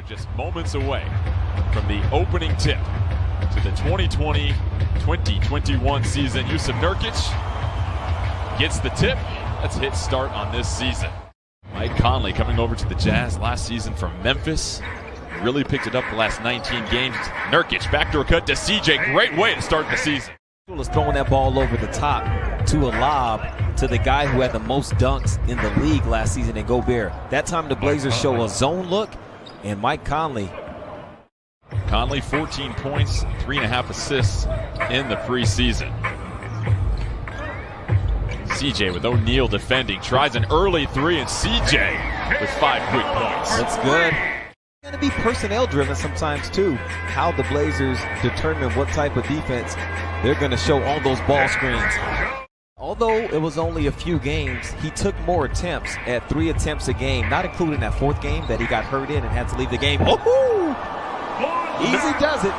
We're just moments away from the opening tip to the 2020-2021 season. Yusuf Nurkic gets the tip. Let's hit start on this season. Mike Conley coming over to the Jazz last season from Memphis. Really picked it up the last 19 games. Nurkic, backdoor cut to CJ. Great way to start the season. Was throwing that ball over the top to a lob to the guy who had the most dunks in the league last season in Gobert. That time the Blazers show a zone look, and Mike Conley. Conley 14 points, 3.5 assists in the preseason. CJ with O'Neal defending, tries an early three, and CJ with 5 quick points. That's good. It's going to be personnel driven sometimes too, how the Blazers determine what type of defense they're going to show on those ball screens. Although it was only a few games, he took more attempts at 3 attempts a game, not including that 4th game that he got hurt in and had to leave the game. Oh, easy does it.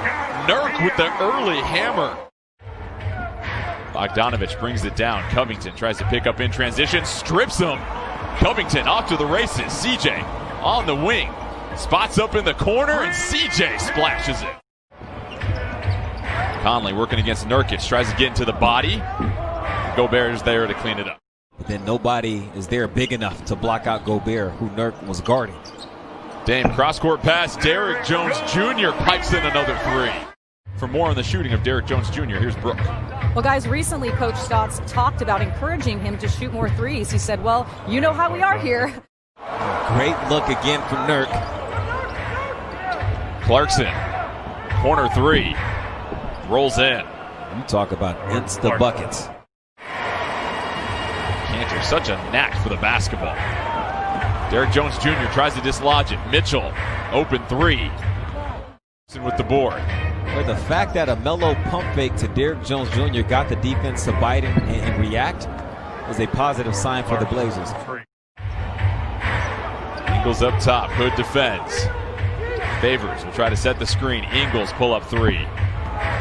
Nurk with the early hammer. Bogdanovich brings it down. Covington tries to pick up in transition, strips him. Covington off to the races. CJ on the wing, spots up in the corner, and CJ splashes it. Conley working against Nurkic, tries to get into the body. Gobert is there to clean it up. But then nobody is there big enough to block out Gobert, who Nurk was guarding. Dame cross-court pass. Derrick Jones Jr. pipes in another 3. For more on the shooting of Derrick Jones Jr., here's Brooke. Well, guys, recently Coach Stotts talked about encouraging him to shoot more threes. He said, well, you know how we are here. Great look again from Nurk. Clarkson, corner 3, rolls in. You talk about insta buckets. Cantor, such a knack for the basketball. Derrick Jones Jr. tries to dislodge it. Mitchell, open 3. With the board. But the fact that a mellow pump fake to Derrick Jones Jr. got the defense to bite and react is a positive sign for the Blazers. Ingles up top. Hood defends. Favors will try to set the screen. Ingles pull up 3.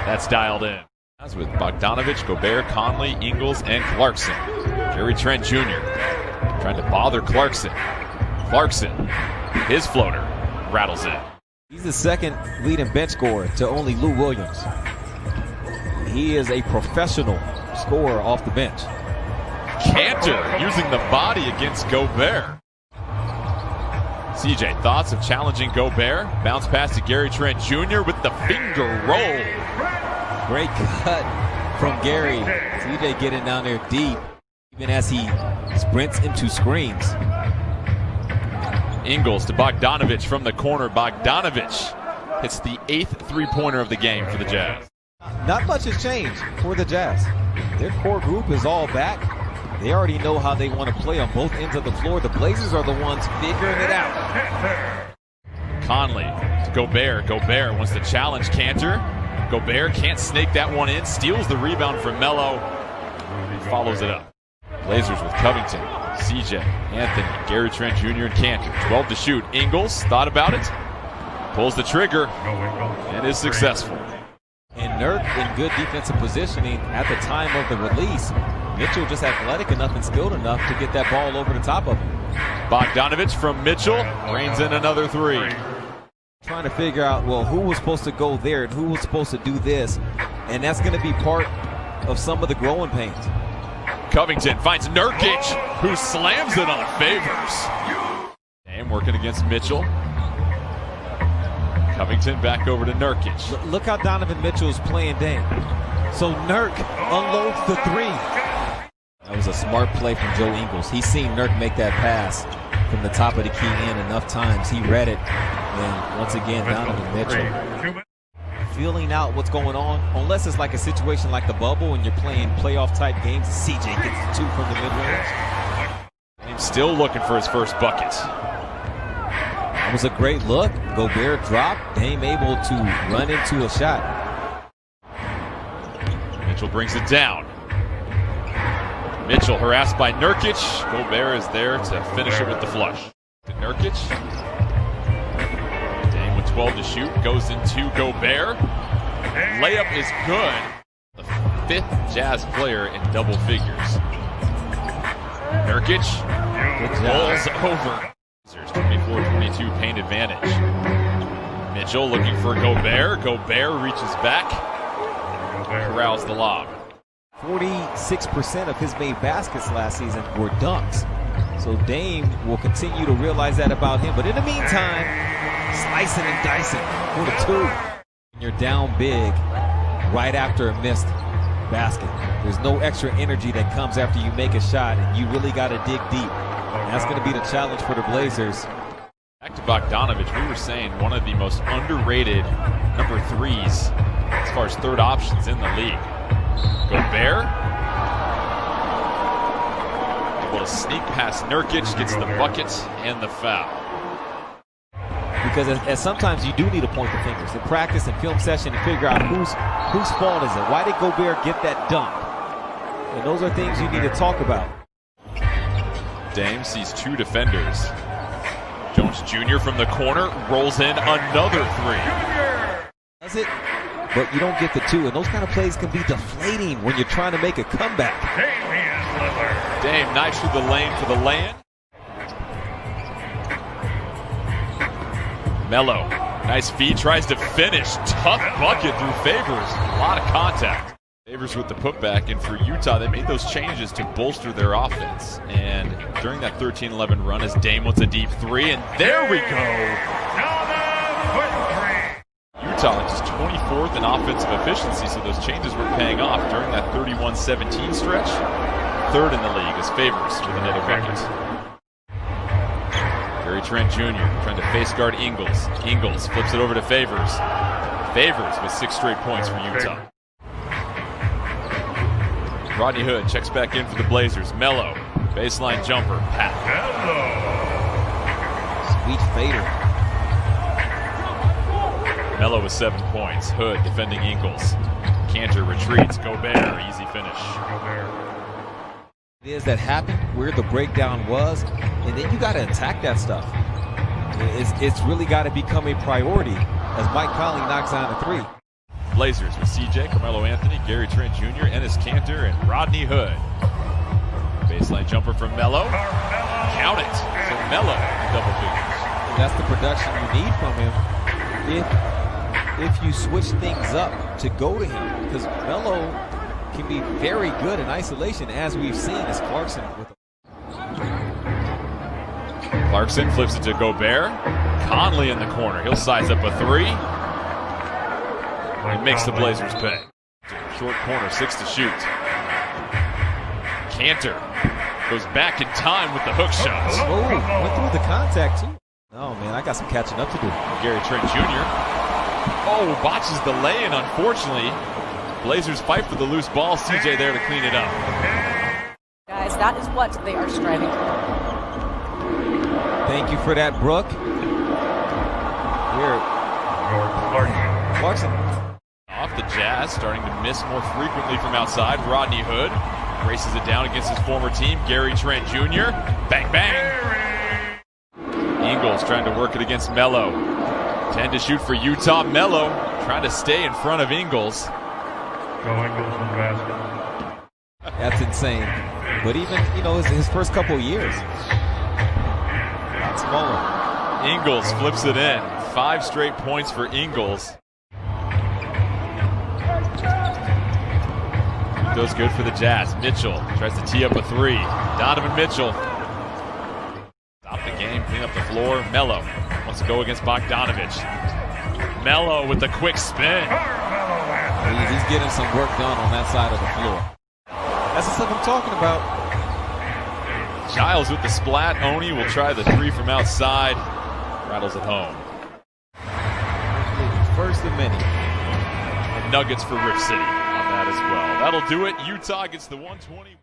That's dialed in. As with Bogdanovich, Gobert, Conley, Ingles, and Clarkson. Gary Trent Jr. trying to bother Clarkson. Clarkson, his floater, rattles in. He's the second leading bench scorer to only Lou Williams. He is a professional scorer off the bench. Cantor using the body against Gobert. CJ, thoughts of challenging Gobert? Bounce pass to Gary Trent Jr. with the finger roll. Great cut from Gary. CJ getting down there deep, even as he sprints into screens. Ingles to Bogdanovich from the corner. Bogdanovich hits the 8th three-pointer of the game for the Jazz. Not much has changed for the Jazz. Their core group is all back. They already know how they want to play on both ends of the floor. The Blazers are the ones figuring it out. Conley to Gobert. Gobert wants to challenge Cantor. Gobert can't snake that one in. Steals the rebound from Melo. Follows it up. Blazers with Covington, CJ, Anthony, Gary Trent Jr. and Cantor. 12 to shoot. Ingles thought about it. Pulls the trigger and is successful. And Nurk in good defensive positioning at the time of the release. Mitchell just athletic enough and skilled enough to get that ball over the top of him. Bogdanovich from Mitchell rains in another 3. Trying to figure out, well, who was supposed to go there and who was supposed to do this. And that's going to be part of some of the growing pains. Covington finds Nurkic, who slams it on Favors. Dame working against Mitchell. Covington back over to Nurkic. Look how Donovan Mitchell's playing Dame. So Nurk unloads the 3. That was a smart play from Joe Ingles. He's seen Nurk make that pass from the top of the key in enough times. He read it. And once again, Donovan Mitchell feeling out what's going on, unless it's like a situation like the bubble and you're playing playoff type games. CJ gets the 2 from the mid-range. He's still looking for his first bucket. That was a great look. Gobert dropped. Dame able to run into a shot. Mitchell brings it down. Mitchell harassed by Nurkic. Gobert is there to finish it with the flush. To Nurkic. Dame with 12 to shoot. Goes into Gobert. Layup is good. The 5th Jazz player in double figures. Nurkic rolls over. 24-22 paint advantage. Mitchell looking for Gobert. Gobert reaches back, corrals the lob. 46% of his made baskets last season were dunks. So Dame will continue to realize that about him. But in the meantime, slicing and dicing for the two. You're down big right after a missed basket. There's no extra energy that comes after you make a shot, and you really got to dig deep. And that's going to be the challenge for the Blazers. Back to Bogdanovich, we were saying one of the most underrated number threes as far as third options in the league. Gobert able to sneak past Nurkic, gets the bucket and the foul. Because as sometimes you do need to point the fingers in practice and film session and figure out whose fault is it. Why did Gobert get that dunk? And those are things you need to talk about. Dame sees two defenders. Jones Jr. from the corner rolls in another three. Does it? But you don't get the two, and those kind of plays can be deflating when you're trying to make a comeback. Dame nice through the lane for the lay-in. Melo, nice feed, tries to finish. Tough bucket through Favors. A lot of contact. Favors with the putback, and for Utah, they made those changes to bolster their offense. And during that 13-11 run, as Dame wants a deep three, and there we go. Utah just 24th in offensive efficiency, so those changes were paying off during that 31-17 stretch. Third in the league as Favors with another bucket. Gary Trent Jr. trying to face guard Ingles. Ingles flips it over to Favors. Favors with 6 straight points for Utah. Rodney Hood checks back in for the Blazers. Melo, baseline jumper. Pat. Sweet fader. Melo with 7 points. Hood defending Ingles. Cantor retreats. Gobert, easy finish. It is that happened where the breakdown was, and then you got to attack that stuff. It's really got to become a priority as Mike Conley knocks down a three. Blazers with CJ, Carmelo Anthony, Gary Trent Jr., Enes Cantor, and Rodney Hood. Baseline jumper from Melo. Count it. So Melo double figures. That's the production you need from him if you switch things up to go to him, because Melo can be very good in isolation, as we've seen as Clarkson with him. Clarkson flips it to Gobert. Conley in the corner. He'll size up a three. And makes the Blazers pay. Short corner, 6 to shoot. Cantor goes back in time with the hook shot. Oh, went through the contact too. Oh man, I got some catching up to do. Gary Trent Jr. Oh, botches the lay-in, unfortunately. Blazers fight for the loose ball. CJ there to clean it up. Guys, that is what they are striving for. Thank you for that, Brooke. Here, Clarkson. Off the Jazz, starting to miss more frequently from outside. Rodney Hood races it down against his former team. Gary Trent Jr. Bang, bang. Ingles trying to work it against Melo. 10 to shoot for Utah. Melo trying to stay in front of Ingles. That's insane. But even, his first couple of years, a lot smaller. Ingles flips it in. 5 straight points for Ingles. Goes good for the Jazz. Mitchell tries to tee up a three. Donovan Mitchell. Stop the game, clean up the floor. Melo wants to go against Bogdanovich. Melo with the quick spin. He's getting some work done on that side of the floor. That's the stuff I'm talking about. Giles with the splat. Oni will try the three from outside. Rattles it home. First of many. And Nuggets for Rip City on that as well. That'll do it. Utah gets the 120.